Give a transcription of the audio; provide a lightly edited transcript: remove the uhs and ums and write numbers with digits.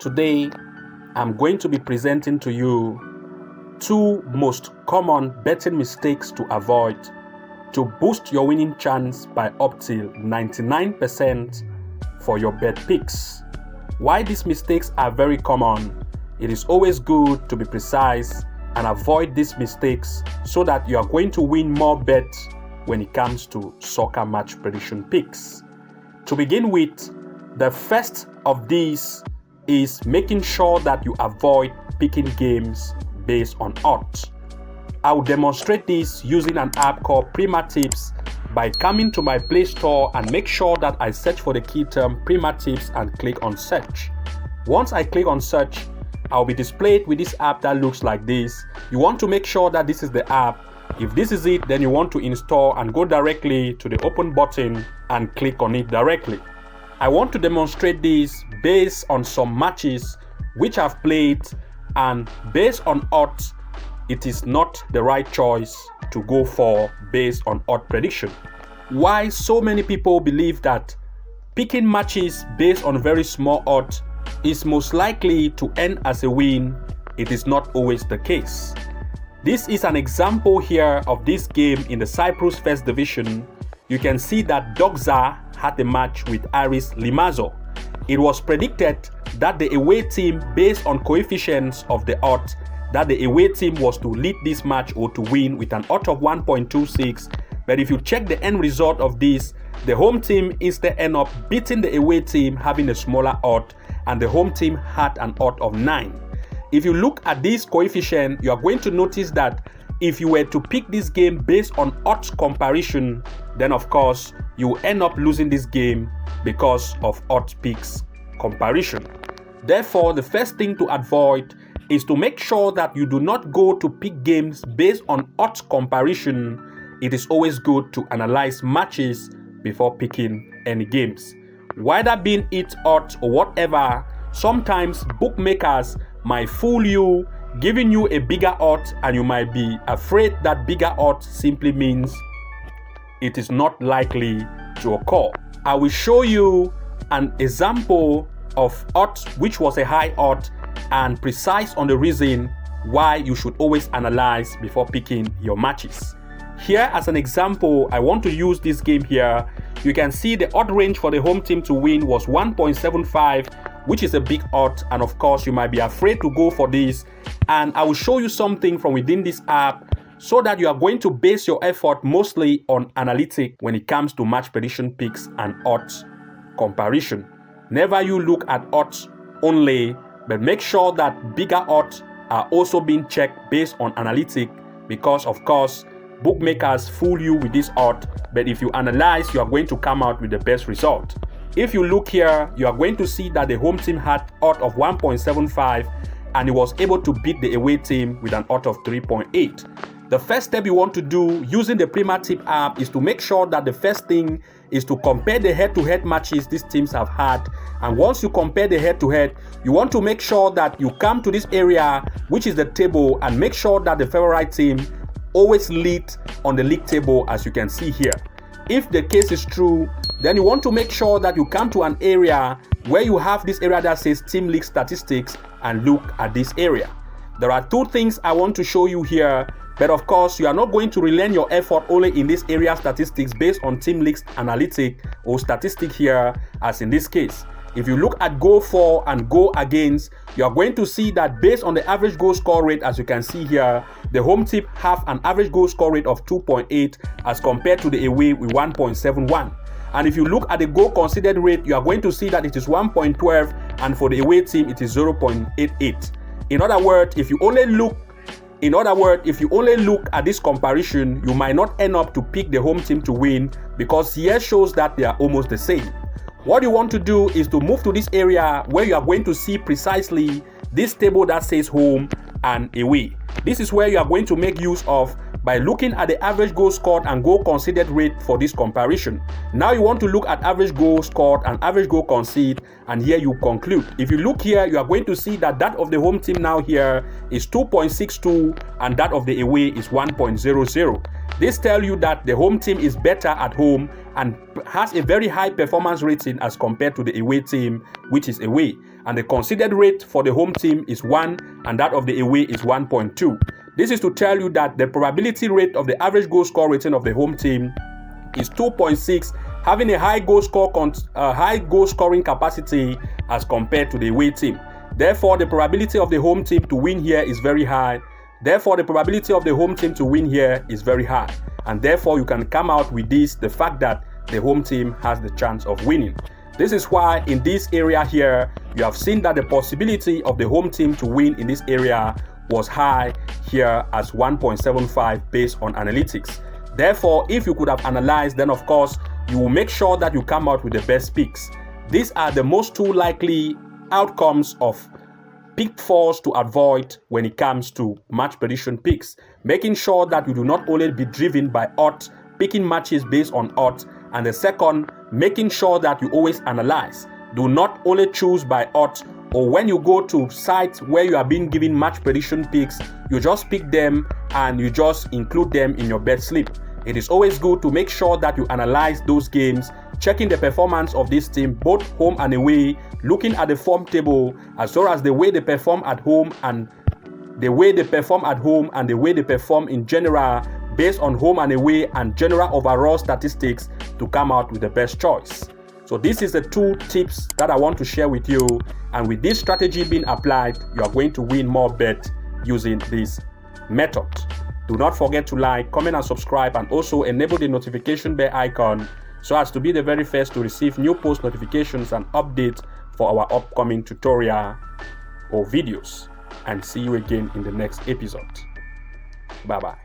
Today, I'm going to be presenting to you two most common betting mistakes to avoid to boost your winning chance by up till 99% for your bet picks. Why these mistakes are very common? It is always good to be precise and avoid these mistakes so that you are going to win more bets when it comes to soccer match prediction picks. To begin with, the first of these is making sure that you avoid picking games based on odds. I will demonstrate this using an app called Prima Tips by coming to my Play Store and make sure that I search for the key term Prima Tips and click on search. Once I click on search, I'll be displayed with this app that looks like this. You want to make sure that this is the app. If this is it, then you want to install and go directly to the open button and click on it directly. I want to demonstrate this based on some matches which I've played, and based on odds, it is not the right choice to go for based on odd prediction. Why so many people believe that picking matches based on very small odds is most likely to end as a win, it is not always the case. This is an example here of this game in the Cyprus First Division. You can see that Doxa had a match with Aris Limassol. It was predicted that the away team, based on coefficients of the odds, that the away team was to lead this match or to win with an odds of 1.26. But if you check the end result of this, the home team instead end up beating the away team, having a smaller odd, and the home team had an odd of 9. If you look at this coefficient, you are going to notice that if you were to pick this game based on odds comparison, then of course you end up losing this game because of odds picks comparison. Therefore, the first thing to avoid is to make sure that you do not go to pick games based on odds comparison. It is always good to analyze matches before picking any games. Whether being it odds or whatever, sometimes bookmakers might fool you, giving you a bigger odds, and you might be afraid that bigger odds simply means it is not likely to occur. I will show you an example of odds which was a high odds and precise on the reason why you should always analyze before picking your matches. Here as an example, I want to use this game here. You can see the odd range for the home team to win was 1.75, which is a big odd, and of course you might be afraid to go for this. And I will show you something from within this app so that you are going to base your effort mostly on analytics when it comes to match prediction picks and odds comparison. Never you look at odds only, but make sure that bigger odds are also being checked based on analytics, because of course bookmakers fool you with this odd, but if you analyze, you are going to come out with the best result. If you look here, you are going to see that the home team had odd of 1.75 and it was able to beat the away team with an odd of 3.8. The first step you want to do using the Prima Tip app is to make sure that the first thing is to compare the head-to-head matches these teams have had. And once you compare the head-to-head, you want to make sure that you come to this area, which is the table, and make sure that the favorite team always lead on the league table, as you can see here. If the case is true, then you want to make sure that you come to an area where you have this area that says team league statistics and look at this area. There are two things I want to show you here, but of course you are not going to relent your effort only in this area statistics based on team leagues analytic or statistic here, as in this case. If you look at goal for and goal against, you are going to see that based on the average goal score rate, as you can see here, the home team have an average goal score rate of 2.8 as compared to the away with 1.71. And if you look at the goal conceded rate, you are going to see that it is 1.12, and for the away team it is 0.88. In other words, if you only look at this comparison, you might not end up to pick the home team to win, because here shows that they are almost the same. What you want to do is to move to this area where you are going to see precisely this table that says home and away. This is where you are going to make use of by looking at the average goal scored and goal conceded rate for this comparison. Now you want to look at average goal scored and average goal conceded, and here you conclude. If you look here, you are going to see that of the home team now here is 2.62 and that of the away is 1.00. This tells you that the home team is better at home and has a very high performance rating as compared to the away team, which is away. and the conceded rate for the home team is 1 and that of the away is 1.2. This is to tell you that the probability rate of the average goal score rating of the home team is 2.6, having a high goal scoring capacity as compared to the away team. Therefore, the probability of the home team to win here is very high. Therefore, the probability of the home team to win here is very high. And therefore, you can come out with this, the fact that the home team has the chance of winning. This is why in this area here, you have seen that the possibility of the home team to win in this area was high here as 1.75 based on analytics. Therefore, if you could have analyzed, then of course, you will make sure that you come out with the best picks. These are the most two likely outcomes of pitfalls to avoid when it comes to match prediction picks. Making sure that you do not only be driven by odds, picking matches based on odds, and the second, making sure that you always analyze. Do not only choose by odds, or when you go to sites where you are being given match prediction picks, you just pick them and you just include them in your bet slip. It is always good to make sure that you analyze those games, checking the performance of this team, both home and away, looking at the form table, as well as the way they perform at home and the way they perform at home and the way they perform in general, based on home and away and general overall statistics to come out with the best choice. So this is the 2 tips that I want to share with you, and with this strategy being applied, you are going to win more bet using this method. Do not forget to like, comment and subscribe, and also enable the notification bell icon so as to be the very first to receive new post notifications and updates for our upcoming tutorial or videos. And see you again in the next episode. Bye bye.